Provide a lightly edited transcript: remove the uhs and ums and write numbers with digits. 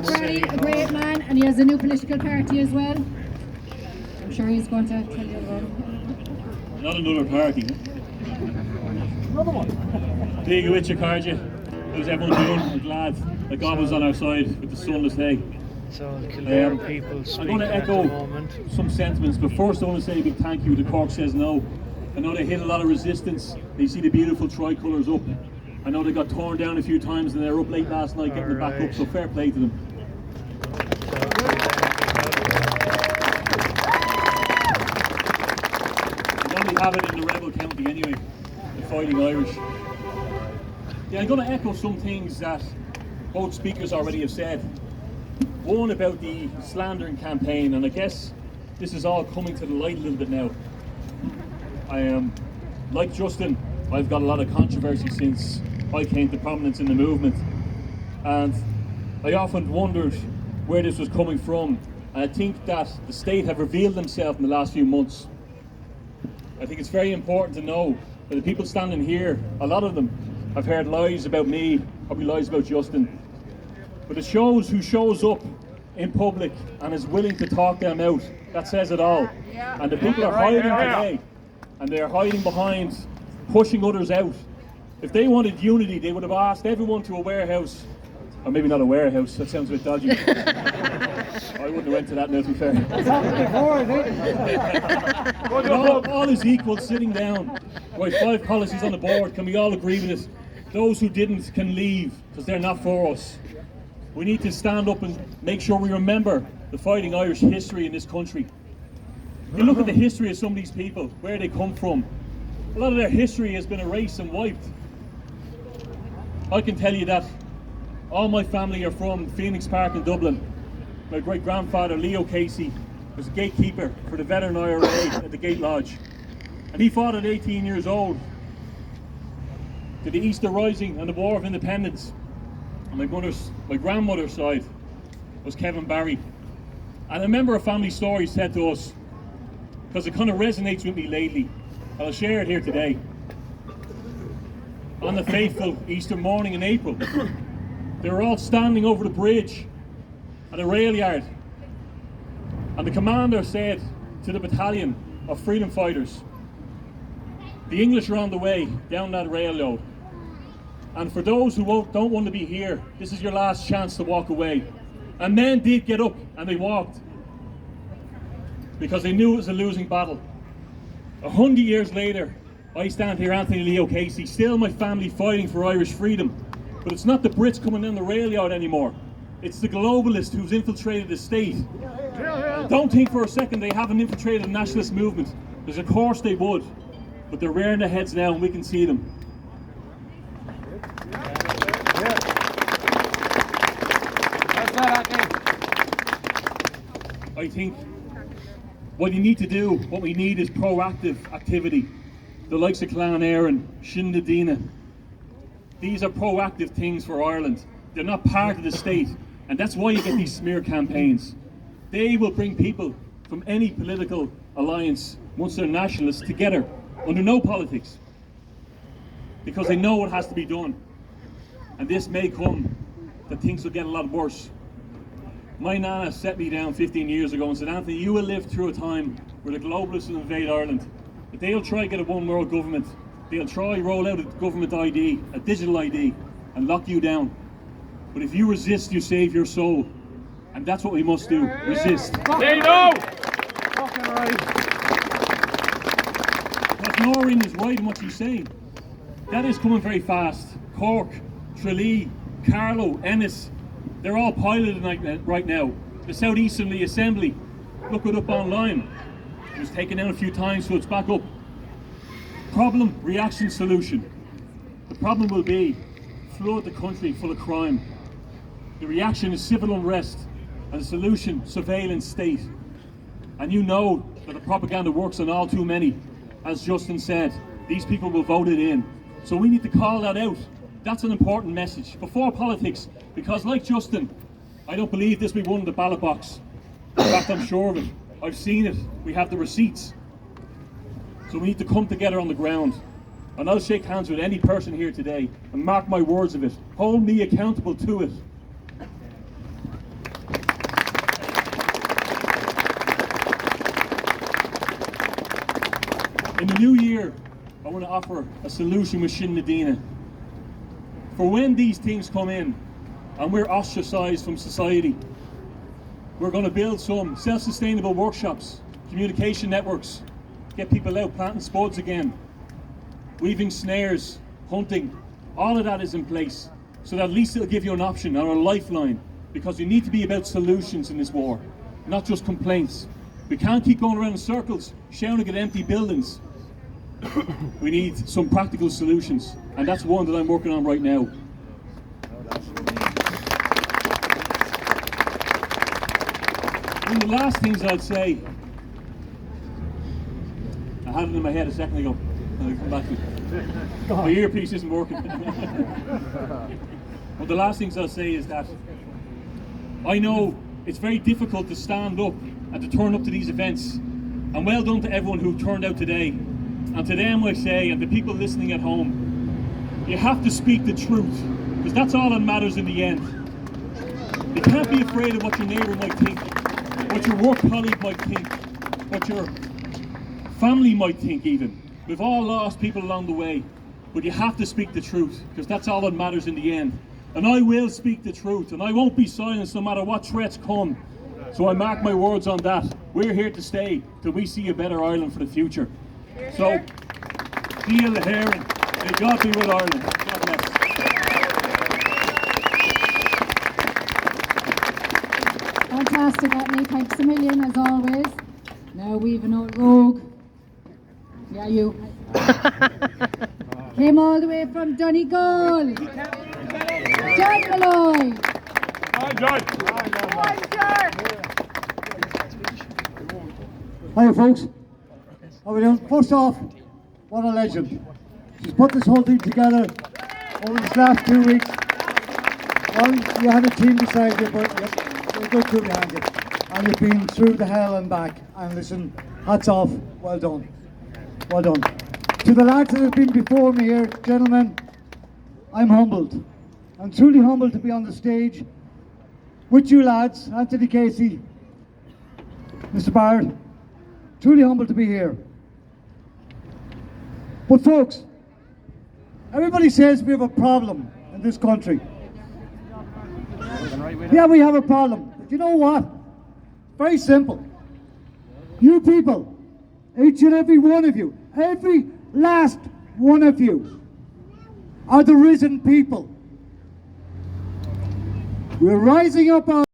Cork Rally, a great man, and he has a new political party as well. I'm sure he's going to tell you about it. Not another party. Another one. Being with you, Carja. How's everyone doing? I'm glad that God was on our side with the sunless day. So Kildare people I'm speaking going to at the echo moment. some sentiments, but first I want to say a big thank you to Cork Says No. I know they hit a lot of resistance. They see the beautiful tricolours up. I know they got torn down a few times and they were up late last night getting it back up, so fair play to them. We only have it in the rebel county anyway, the Fighting Irish. Yeah, I'm going to echo some things that both speakers already have said. One about the slandering campaign, and I guess this is all coming to the light a little bit now. I am, like Justin, I've got a lot of controversy since I came to prominence in the movement, and I often wondered where this was coming from, and I think that the state have revealed themselves in the last few months. I think it's very important to know that the people standing here, a lot of them have heard lies about me, probably lies about Justin, but it shows who shows up in public and is willing to talk them out. That says it all. And the people are hiding today, and they are hiding behind pushing others out. If they wanted unity, they would have asked everyone to a warehouse, or maybe not a warehouse, that sounds a bit dodgy. I wouldn't have went to that now, to be fair. That's happened before, isn't it? all is equal, sitting down. Right, 5 policies on the board, can we all agree with it? Those who didn't can leave, because they're not for us. We need to stand up and make sure we remember the Fighting Irish history in this country. You look at the history of some of these people, where they come from. A lot of their history has been erased and wiped. I can tell you that all my family are from Phoenix Park in Dublin. My great-grandfather, Leo Casey, was a gatekeeper for the veteran IRA at the Gate Lodge. And he fought at 18 years old to the Easter Rising and the War of Independence. And my grandmother's side was Kevin Barry. And I remember a family story said to us, because it kind of resonates with me lately, and I'll share it here today. On the fateful Easter morning in April, they were all standing over the bridge at a rail yard, and the commander said to the battalion of freedom fighters, the English are on the way down that railroad, and for those who don't want to be here, this is your last chance to walk away. And men did get up and they walked, because they knew it was a losing battle. 100 years later, I stand here, Anthony Leo Casey, still my family fighting for Irish freedom. But it's not the Brits coming down the rail yard anymore. It's the globalist who's infiltrated the state. Don't think for a second they haven't infiltrated the nationalist movement. Because of course they would. But they're rearing their heads now and we can see them. I think what you need to do, what we need is proactive activity. The likes of Clan Éireann, Sinn Féin. These are proactive things for Ireland. They're not part of the state, and that's why you get these smear campaigns. They will bring people from any political alliance, once they're nationalists, together under no politics, because they know what has to be done. And this may come that things will get a lot worse. My nana set me down 15 years ago and said, Anthony, you will live through a time where the globalists will invade Ireland. If they'll try to get a one world government, they'll try roll out a government ID, a digital ID, and lock you down. But if you resist, you save your soul. And that's what we must do, resist. They know! Fucking right. But Noreen is right in what she's saying. That is coming very fast. Cork, Tralee, Carlow, Ennis, they're all piloted right now. The South Eastern Assembly, look it up online. It was taken down a few times, so it's back up. Problem, reaction, solution. The problem will be flood the country full of crime. The reaction is civil unrest, and the solution, surveillance state. And you know that the propaganda works on all too many. As Justin said, these people will vote it in. So we need to call that out. That's an important message before politics, because like Justin, I don't believe this will be won in the ballot box. In fact, I'm sure of it. I've seen it. We have the receipts. So we need to come together on the ground. And I'll shake hands with any person here today, and mark my words of it. Hold me accountable to it. In the new year, I want to offer a solution with Shin Nadina. For when these things come in and we're ostracized from society, we're going to build some self-sustainable workshops, communication networks, get people out planting spuds again, weaving snares, hunting. All of that is in place, so that at least it'll give you an option or a lifeline, because we need to be about solutions in this war, not just complaints. We can't keep going around in circles, shouting at empty buildings. We need some practical solutions, and that's one that I'm working on right now. One of the last things I'd say, I had it in my head a second ago, and I'll come back to it. My earpiece isn't working. But the last things I'll say is that I know it's very difficult to stand up and to turn up to these events, and well done to everyone who turned out today. And to them I say, and the people listening at home, you have to speak the truth, because that's all that matters in the end. You can't be afraid of what your neighbour might think, what your work colleague might think, what your family might think even. We've all lost people along the way, but you have to speak the truth, because that's all that matters in the end. And I will speak the truth, and I won't be silenced no matter what threats come. So I mark my words on that. We're here to stay till we see a better Ireland for the future. So, Díl Héireann, may God be with Ireland. God bless. Fantastic, Anthony. Thanks a million, as always. Now we've an old rogue. Yeah, you. Came all the way from Donegal. John Malloy. Hi, John. Hiya folks, how are we doing? First off, what a legend. She's put this whole thing together over these last 2 weeks. Well, you had a team beside you, but you're a good crew behind you. And you've been through the hell and back. And listen, hats off, well done. Well done. To the lads that have been before me here, gentlemen, I'm humbled. I'm truly humbled to be on the stage with you lads, Anthony Casey, Mr. Barrett. Truly humbled to be here. But folks, everybody says we have a problem in this country. Yeah, we have a problem. But you know what? Very simple. You people, each and every one of you, every last one of you, are the risen people. We're rising up out